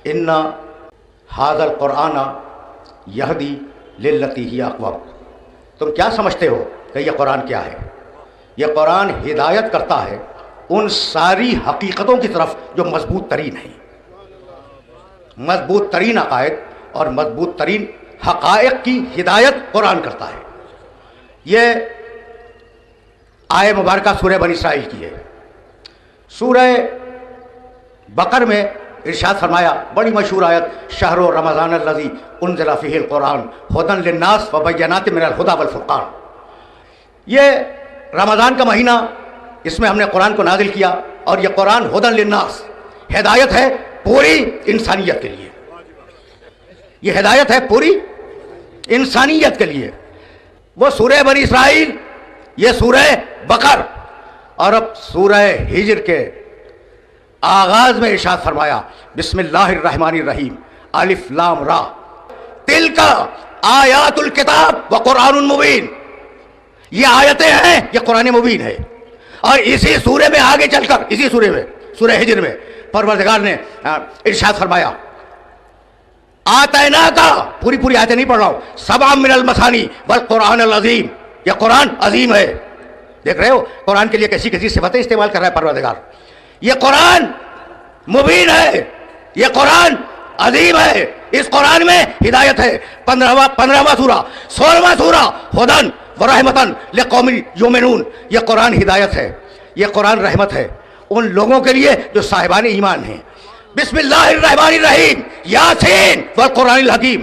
ان ھذا القرآن یہدی للتی ہی اقوم. تم کیا سمجھتے ہو کہ یہ قرآن کیا ہے؟ یہ قرآن ہدایت کرتا ہے ان ساری حقیقتوں کی طرف جو مضبوط ترین ہیں. مضبوط ترین عقائد اور مضبوط ترین حقائق کی ہدایت قرآن کرتا ہے. یہ آیہ مبارکہ سورہ بنی اسرائیل کی ہے. سورہ بقر میں ارشاد فرمایا، بڑی مشہور آیت، شہر رمضان الذی انزل فیہ القرآن ھدی للناس وبینات من الھدی والفرقان. یہ رمضان کا مہینہ، اس میں ہم نے قرآن کو نازل کیا، اور یہ قرآن ھدی للناس، ہدایت ہے پوری انسانیت کے لیے. یہ ہدایت ہے پوری انسانیت کے لیے. وہ سورہ بنی اسرائیل، یہ سورہ بقر. اور اب سورہ ہجر کے آغاز میں ارشاد فرمایا، بسم اللہ الرحمن الرحیم، الف لام را، تلک آیات الکتاب وقرآن مبین. یہ آیتیں ہیں، یہ قرآن مبین ہے. اور اسی سورے میں آگے چل کر، اسی سورے میں، سورہ ہجر میں پروردگار نے ارشاد فرمایا، آتینا کا، پوری آیتیں نہیں پڑھ رہا ہوں، سبع من المثانی والقرآن العظیم. یہ قرآن عظیم ہے. دیکھ رہے ہو قرآن کے لیے کیسی صفتیں استعمال کر رہا ہے پروردگار. یہ قرآن مبین ہے، یہ قرآن عظیم ہے. اس قرآن میں ہدایت ہے. 15واں سورہ، 16واں سورہ، ھدی ورحمتن لقوم یؤمنون. یہ قرآن ہدایت ہے، یہ قرآن رحمت ہے ان لوگوں کے لیے جو صاحبان ایمان ہیں. بسم اللہ الرحمن الرحیم، یاسین والقرآن الحکیم.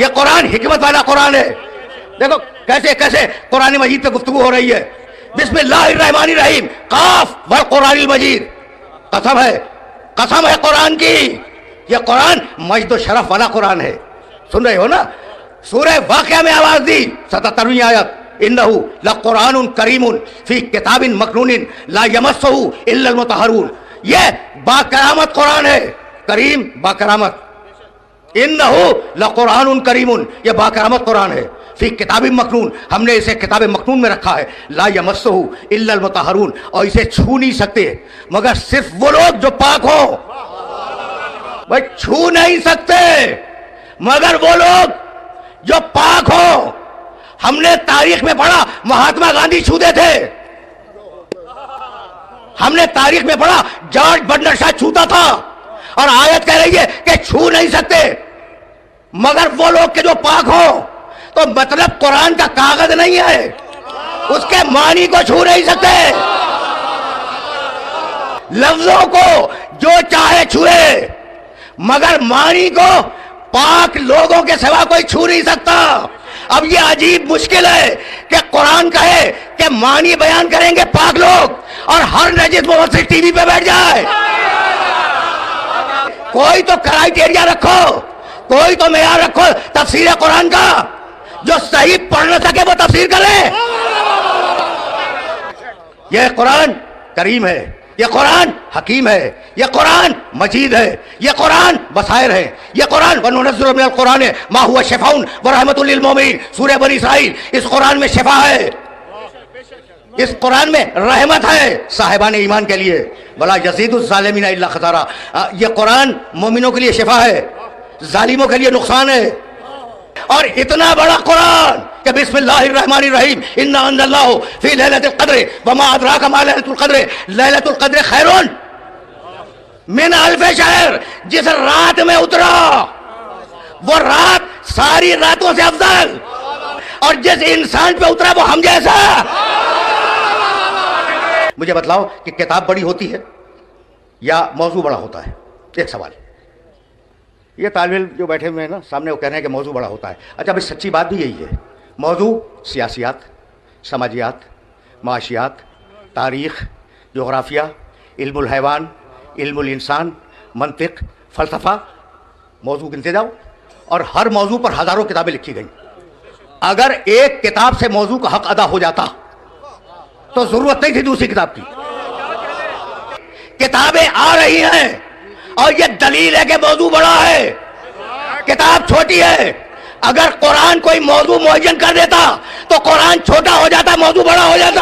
یہ قرآن حکمت والا قرآن ہے. دیکھو کیسے قرآن مجید پہ گفتگو ہو رہی ہے. بسم اللہ الرحمن الرحیم، قاف والقرآن المجید. قسم ہے قرآن کی. یہ قرآن مجد و شرف والا قرآن ہے. سن رہے ہو نا؟ سورہ واقعہ میں آواز دی، 77ویں آیت، انہ لقرآن کریم فی کتاب مکنون لا یمسہ الا المطہرون. یہ باکرامت قرآن ہے، کریم باکرامت. انہ لقرآن کریم، یہ باکرامت قرآن ہے. فی کتاب مکنون، ہم نے اسے کتاب مکنون میں رکھا ہے. لا یمسہ الا المطہرون، اور اسے چھو نہیں سکتے مگر صرف وہ لوگ جو پاک ہوں. بھائی چھو نہیں سکتے مگر وہ لوگ جو پاک ہوں. ہم نے تاریخ میں پڑھا مہاتما گاندھی چھوتے تھے. ہم نے تاریخ میں پڑھا جارج برنارڈ شاہ چھوتا تھا. اور آیت کہہ رہی ہے کہ چھو نہیں سکتے مگر وہ لوگ کے جو پاک ہوں. تو مطلب قرآن کا کاغذ نہیں ہے، اس کے معنی کو چھو نہیں سکتے. لفظوں کو جو چاہے چھوئے مگر معنی کو پاک لوگوں کے سوا کوئی چھو نہیں سکتا. اب یہ عجیب مشکل ہے کہ قرآن کہے کہ معنی بیان کریں گے پاک لوگ، اور ہر نجس مفسر ٹی وی پہ بیٹھ جائے. کوئی تو کرائیٹیریا رکھو، کوئی تو معیار رکھو تفسیر قرآن کا. جو صحیح پڑھ نہ سکے وہ تفسیر کرے. یہ قرآن کریم ہے، یہ قرآن حکیم ہے، یہ قرآن مجید ہے، یہ قرآن بصائر ہے. یہ قرآن وَنُنَزِّلُ مِنَ الْقُرْآنِ مَا هُوَ شِفَاءٌ وَرَحْمَةٌ لِّلْمُؤْمِنِينَ. سورہ بنی اسرائیل، اس قرآن میں شفا ہے، اس قرآن میں رحمت ہے صاحبان ایمان کے لیے. وَلَا يَزِيدُ الظَّالِمِينَ إِلَّا خَسَارًا. یہ قرآن مومنوں کے لیے شفا ہے، ظالموں کے لیے نقصان ہے. اور اتنا بڑا قرآن کہ بسم اللہ الرحمن الرحیم، انا انزلناہ فی لیلۃ القدر وما ادراک ما لیلۃ القدر، لیلۃ القدر خیر من الف شہر. جس رات میں اترا وہ رات ساری راتوں سے افضل، اور جس انسان پہ اترا وہ ہم جیسا. مجھے بتلاؤ کہ کتاب بڑی ہوتی ہے یا موضوع بڑا ہوتا ہے؟ ایک سوال. یہ طالب علم جو بیٹھے ہوئے ہیں نا سامنے، وہ کہہ رہے ہیں کہ موضوع بڑا ہوتا ہے. اچھا بھائی سچی بات بھی یہی ہے. موضوع سیاسیات، سماجیات، معاشیات، تاریخ، جغرافیہ، علم الحیوان، علم الانسان، منطق، فلسفہ، موضوع گنتے جاؤ. اور ہر موضوع پر ہزاروں کتابیں لکھی گئیں. اگر ایک کتاب سے موضوع کا حق ادا ہو جاتا تو ضرورت نہیں تھی دوسری کتاب کی. کتابیں آ رہی ہیں اور یہ دلیل ہے کہ موضوع بڑا ہے، کتاب چھوٹی ہے. اگر قرآن کوئی موضوع معین کر دیتا تو قرآن چھوٹا ہو جاتا، موضوع بڑا ہو جاتا.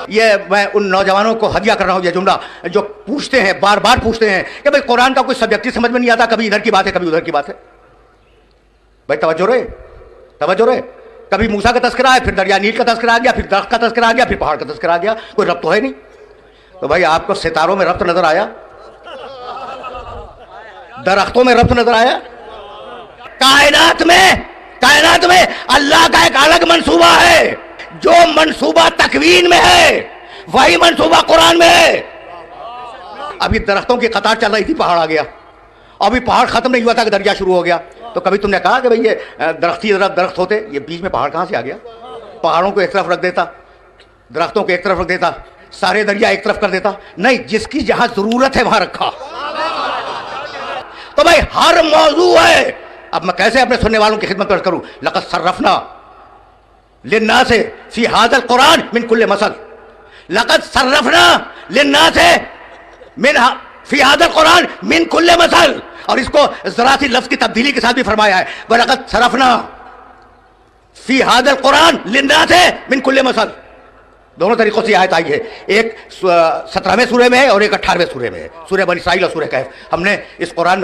یہ میں ان نوجوانوں کو ہدیہ کر رہا ہوں یہ جملہ جو پوچھتے ہیں، بار بار پوچھتے ہیں کہ بھائی قرآن کا کوئی سبجیکٹ سمجھ میں نہیں آتا، کبھی ادھر کی بات ہے کبھی ادھر کی بات ہے. بھائی توجہ رہے، توجہ رہے. کبھی موسیٰ کا تذکرہ ہے، پھر دریا نیل کا تذکرہ آ گیا، پھر درخت کا تذکرہ آ گیا، پھر پہاڑ کا تذکرہ آ گیا. کوئی ربط تو ہے نہیں. تو بھائی آپ کو ستاروں میں ربط نظر آیا؟ درختوں میں ربط نظر آیا؟ کائنات میں اللہ کا ایک الگ منصوبہ ہے. جو منصوبہ تکوین میں ہے وہی منصوبہ قرآن میں ہے. ابھی درختوں کی قطار چل رہی تھی، پہاڑ آ گیا. ابھی پہاڑ ختم نہیں ہوا تھا کہ دریا شروع ہو گیا. تو کبھی تم نے کہا کہ بھئی یہ درختی درخت ہوتے، یہ بیچ میں پہاڑ کہاں سے آ گیا؟ پہاڑوں کو ایک طرف رکھ دیتا، درختوں کو ایک طرف رکھ دیتا، سارے دریا ایک طرف کر دیتا. نہیں، جس کی جہاں ضرورت ہے وہاں رکھا. تو بھائی ہر موضوع ہے. اب میں کیسے اپنے سننے والوں کی خدمت کروں؟ لقد صرفنا للناس فی ھذا القرآن من کل مثل. لقد صرفنا للناس فی ھذا القرآن من کل مثل. اور اس کو ذرا سی لفظ کی تبدیلی کے ساتھ بھی فرمایا ہے، وَلَقَدْ صَرَفْنَا فِي هَذَا الْقُرْآنِ لِلنَّاسِ مِنْ كُلِّ مَثَلٍ. دونوں طریقوں سے آیت آئی ہے. ایک 17ویں سورے میں ہے اور ایک 18ویں سورے میں ہے، سورہ بنی اسرائیل اور سورہ کہف. ہم نے اس قرآن میں